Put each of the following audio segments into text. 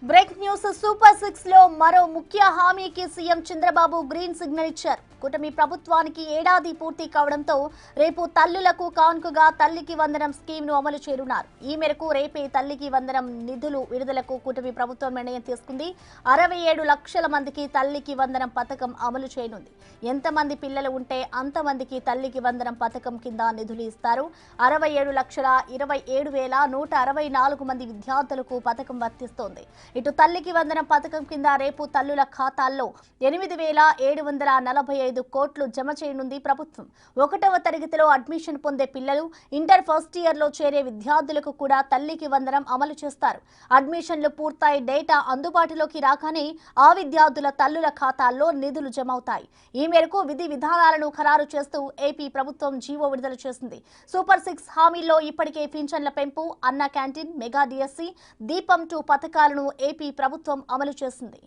Break news super 6 లో మరో ముఖ్య హామీకి సీఎం చంద్రబాబు గ్రీన్ సిగ్నల్ ఇచ్చారు. కూటమి ప్రభుత్వానికి ఏడాది పూర్తి కావడంతో రేపు తల్లులకు కానుకగా తల్లికి వందనం స్కీమ్ ను అమలు చేయనున్నారు. ఈ మేరకు రేపే తల్లికి వందనం నిధులు విడుదలకు కూటమి ప్రభుత్వం నిర్ణయం తీసుకుంది. 67 లక్షల మందికి తల్లికి వందనం పథకం అమలు చేయనుంది. ఎంతమంది పిల్లలు ఉంటే అంతమందికి తల్లికి వందనం పథకం కింద నిధులు ఇస్తారు. 67,27,164 మంది విద్యార్థులకు పథకం వర్తిస్తోంది. ఇటు తల్లికి వందనం పథకం కింద రేపు తల్లుల ఖాతాల్లో 8,745 కోట్లు జమ చేయనుంది ప్రభుత్వం. 1వ తరగతిలో అడ్మిషన్ పొందే పిల్లలు, ఇంటర్ ఫస్ట్ ఇయర్ లో చేరే విద్యార్థులకు కూడా తల్లికి వందనం అమలు చేస్తారు. అడ్మిషన్లు పూర్తయి డేటా అందుబాటులోకి రాగానే ఆ విద్యార్థుల తల్లుల ఖాతాల్లో నిధులు జమ అవుతాయి. ఈ మేరకు విధి విధానాలను ఖరారు చేస్తూ ఏపీ ప్రభుత్వం జీవో విడుదల చేసింది. సూపర్ 6 హామీల్లో ఇప్పటికే పింఛన్ల పెంపు, అన్న క్యాంటీన్, మెగా డిఎస్సి, దీపం 2 పథకాలను ఏపీ ప్రభుత్వం అమలు చేసింది.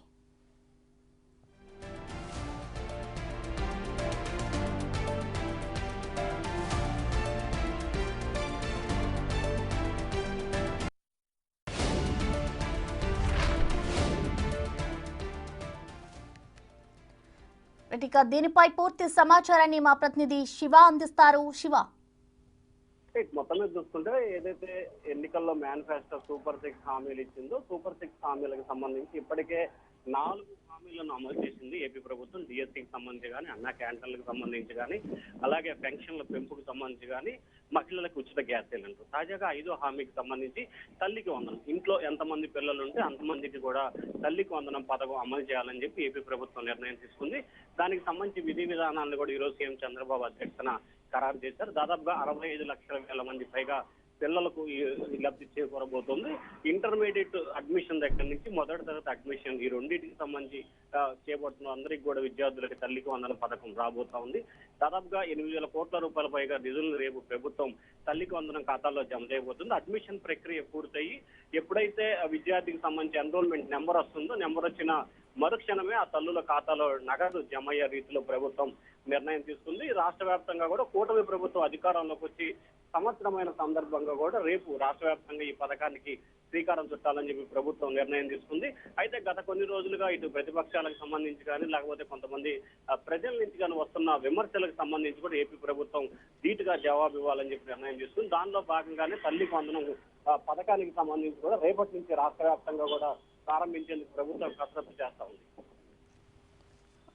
ఇక దీనిపై పూర్తి సమాచారాన్ని మా ప్రతినిధి శివ అందిస్తారు. శివ, మొత్తం మీద చూసుకుంటే ఏదైతే ఎన్నికల్లో మేనిఫెస్టో సూపర్ 6 హామీలు ఇచ్చిందో సూపర్ 6 హామీలకు సంబంధించి ఇప్పటికే 4 హామీలను అమలు చేసింది ఏపీ ప్రభుత్వం. డిఎస్సికి సంబంధించి కానీ, అన్న క్యాంటీన్లకు సంబంధించి కానీ, అలాగే పెన్షన్ల పెంపుకు సంబంధించి కానీ, మహిళలకు ఉచిత గ్యాస్ సిలిండర్. తాజాగా 5వ హామీకి సంబంధించి తల్లికి వందనం, ఇంట్లో ఎంతమంది పిల్లలు ఉంటే అంతమందికి కూడా తల్లికి వందనం పథకం అమలు చేయాలని చెప్పి ఏపీ ప్రభుత్వం నిర్ణయం తీసుకుంది. దానికి సంబంధించి విధి విధానాలను కూడా ఈరోజు సీఎం చంద్రబాబు అధ్యక్షతన ఖరారు చేశారు. దాదాపుగా 65 లక్షల మంది పైగా పిల్లలకు లబ్ధి చేకూరబోతోంది. ఇంటర్మీడియట్ అడ్మిషన్ దగ్గర నుంచి మొదటి తరగతి అడ్మిషన్, ఈ రెండింటికి సంబంధించి చేపడుతున్న అందరికీ కూడా విద్యార్థులకి తల్లికి వందన పథకం రాబోతా ఉంది. దాదాపుగా 8,000 కోట్ల రూపాయల పైగా నిధులను రేపు ప్రభుత్వం తల్లికి వందనం ఖాతాల్లో జమ చేయబోతుంది. అడ్మిషన్ ప్రక్రియ పూర్తయి ఎప్పుడైతే విద్యార్థికి సంబంధించి ఎన్రోల్మెంట్ నెంబర్ వస్తుందో, నెంబర్ వచ్చిన మరుక్షణమే ఆ తల్లుల ఖాతాలో నగదు జమ అయ్యే రీతిలో ప్రభుత్వం నిర్ణయం తీసుకుంది. రాష్ట్ర వ్యాప్తంగా కూడా కూటమి ప్రభుత్వం అధికారంలోకి వచ్చి సంవత్సరమైన సందర్భంగా కూడా రేపు రాష్ట్ర వ్యాప్తంగా ఈ పథకానికి శ్రీకారం చుట్టాలని చెప్పి ప్రభుత్వం నిర్ణయం తీసుకుంది. అయితే గత కొన్ని రోజులుగా ఇటు ప్రతిపక్షాలకు సంబంధించి కానీ, లేకపోతే కొంతమంది ప్రజల నుంచి కానీ వస్తున్న విమర్శలకు సంబంధించి కూడా ఏపీ ప్రభుత్వం ధీటుగా జవాబు ఇవ్వాలని చెప్పి నిర్ణయం తీసుకుంది. దానిలో భాగంగానే తల్లికి వందనం పథకానికి సంబంధించి కూడా రేపటి నుంచి రాష్ట్ర వ్యాప్తంగా కూడా ప్రారంభించేందుకు ప్రభుత్వం కసరత్తు చేస్తా ఉంది.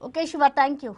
Okay Shiva, thank you.